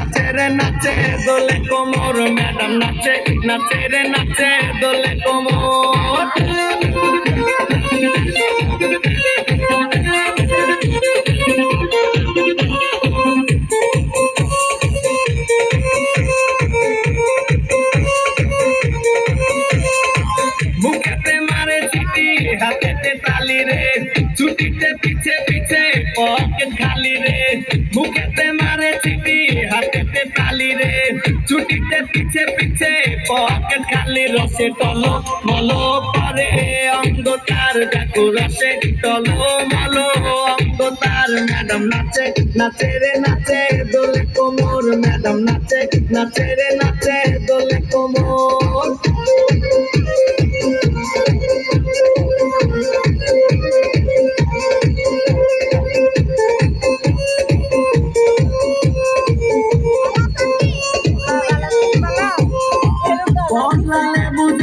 নাচে রে নাচে দোলে কোমর ম্যাডাম নাচে নাচে রে নাচে দোলে কোমর বুকেতে মারে চিঠি হাতেতে তালি রে ছুটিতে পিছে পিছে পকেট খালি রে বুকেতে মারে চিঠি হাতেতে তালি রে ছুটিতে পিছে পিছে পকেট খালি রসে টলো মলো করে অঙ্গ তার ডাকু রসে টলো মলো অঙ্গ তার ম্যাডাম নাচে নাচে রে নাচে দোলে কোমর ম্যাডাম নাচে নাচে রে নাচে